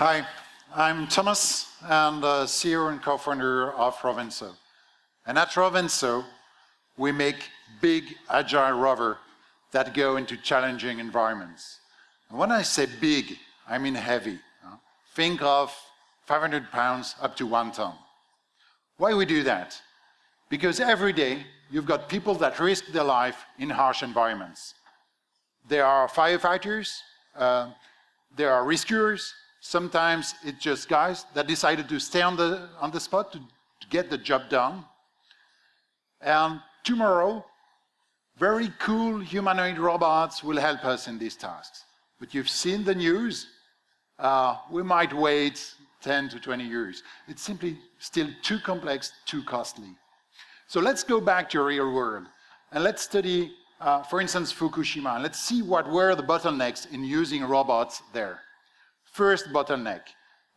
Hi, I'm Thomas, and CEO and co-founder of Rovenso. And at Rovenso, we make big, agile rovers that go into challenging environments. And when I say big, I mean heavy. Think of 500 pounds up to 1 ton. Why we do that? Because every day, you've got people that risk their life in harsh environments. There are firefighters, there are rescuers. Sometimes it's just guys that decided to stay on the spot to get the job done. And tomorrow, very cool humanoid robots will help us in these tasks. But you've seen the news. We might wait 10 to 20 years. It's simply still too complex, too costly. So let's go back to real world. And let's study, for instance, Fukushima. And let's see what were the bottlenecks in using robots there. First bottleneck,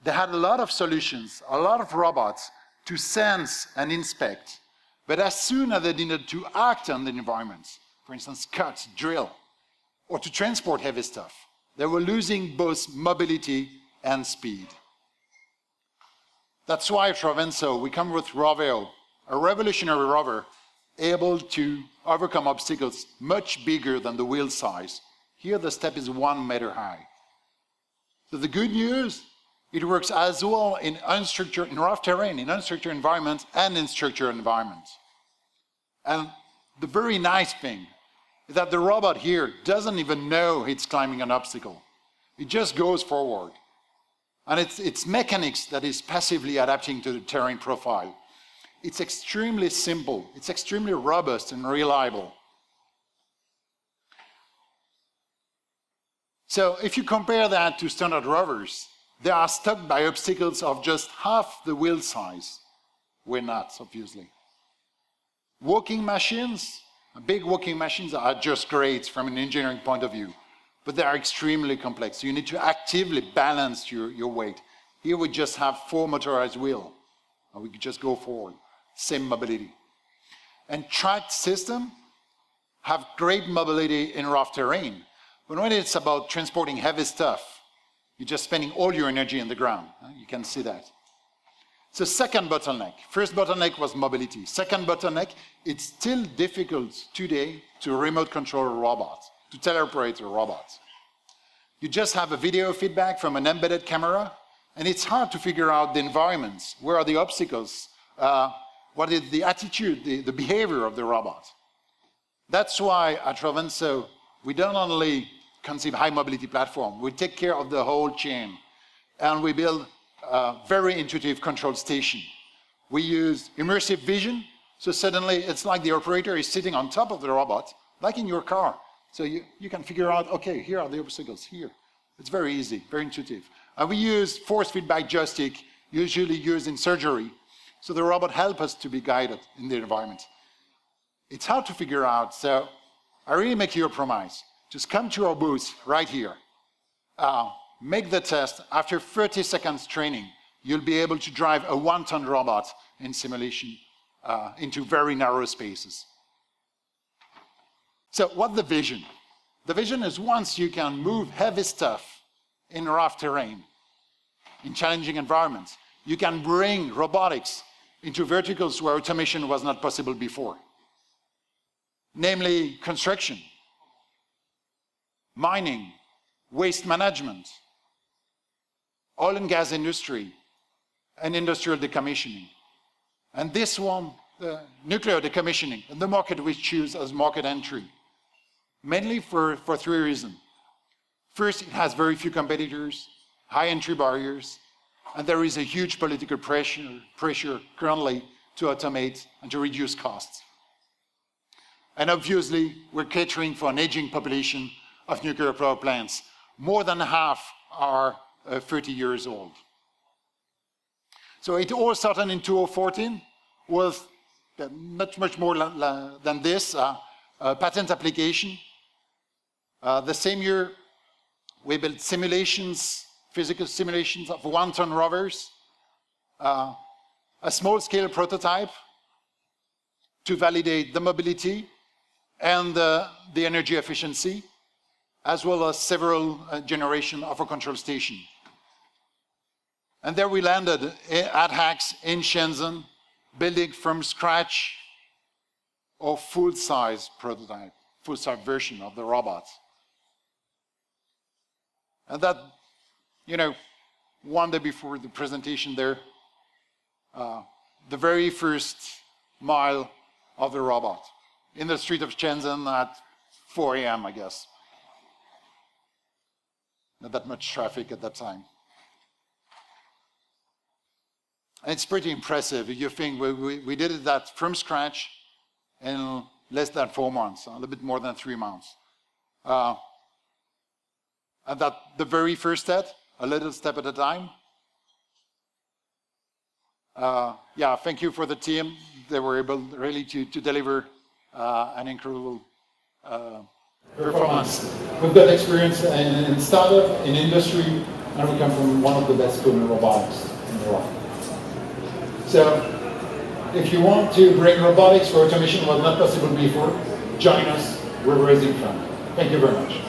they had a lot of solutions, a lot of robots to sense and inspect. But as soon as they needed to act on the environment, for instance, cut, drill, or to transport heavy stuff, they were losing both mobility and speed. That's why at Rovenso, we come with ROVéo, a revolutionary rover able to overcome obstacles much bigger than the wheel size. Here the step is 1 meter high. So the good news, it works as well in unstructured, in rough terrain, in unstructured environments and in structured environments. And the very nice thing is that the robot here doesn't even know it's climbing an obstacle. It just goes forward. And it's mechanics that is passively adapting to the terrain profile. It's extremely simple, it's extremely robust and reliable. So if you compare that to standard rovers, they are stuck by obstacles of just half the wheel size. We're not, obviously. Walking machines, big walking machines are just great from an engineering point of view, but they are extremely complex. You need to actively balance your weight. Here we just have 4 motorized wheels, and we can just go forward. Same mobility. And tracked systems have great mobility in rough terrain. But when it's about transporting heavy stuff, you're just spending all your energy on the ground. You can see that. So second bottleneck. First bottleneck was mobility. Second bottleneck, it's still difficult today to remote control a robot, to teleoperate a robot. You just have a video feedback from an embedded camera, and it's hard to figure out the environments. Where are the obstacles? What is the attitude, the behavior of the robot? That's why at Rovenso, we don't only conceive high mobility platform, we take care of the whole chain. And we build a very intuitive control station. We use immersive vision, so suddenly it's like the operator is sitting on top of the robot, like in your car. So you can figure out, okay, here are the obstacles, here. It's very easy, very intuitive. And we use force feedback joystick, usually used in surgery, so the robot helps us to be guided in the environment. It's hard to figure out, so I really make you a promise. Just come to our booth right here. Make the test. After 30 seconds training, you'll be able to drive a 1-ton robot in simulation into very narrow spaces. So what's the vision? The vision is once you can move heavy stuff in rough terrain, in challenging environments, you can bring robotics into verticals where automation was not possible before. Namely, construction, mining, waste management, oil and gas industry, and industrial decommissioning. And this one, the nuclear decommissioning, and the market we choose as market entry, mainly for 3 reasons. First, it has very few competitors, high entry barriers, and there is a huge political pressure currently to automate and to reduce costs. And obviously, we're catering for an aging population of nuclear power plants. More than half are 30 years old. So it all started in 2014 with much more than this, a patent application. The same year, we built simulations, physical simulations of 1-ton rovers, a small-scale prototype to validate the mobility and the energy efficiency, as well as several generations of a control station. And there we landed at HAX in Shenzhen, building from scratch a full-size prototype, full-size version of the robot. And that, one day before the presentation there, the very first mile of the robot in the street of Shenzhen at 4 a.m., I guess. Not that much traffic at that time. And it's pretty impressive. You think we did that from scratch in less than 4 months, a little bit more than 3 months. And that the very first step, a little step at a time. Thank you for the team. They were able really to deliver an incredible performance. We've got experience in startup, in industry, and we come from one of the best schools in robotics in the world. So, if you want to bring robotics for automation what not possible before, join us. We're raising funds. Thank you very much.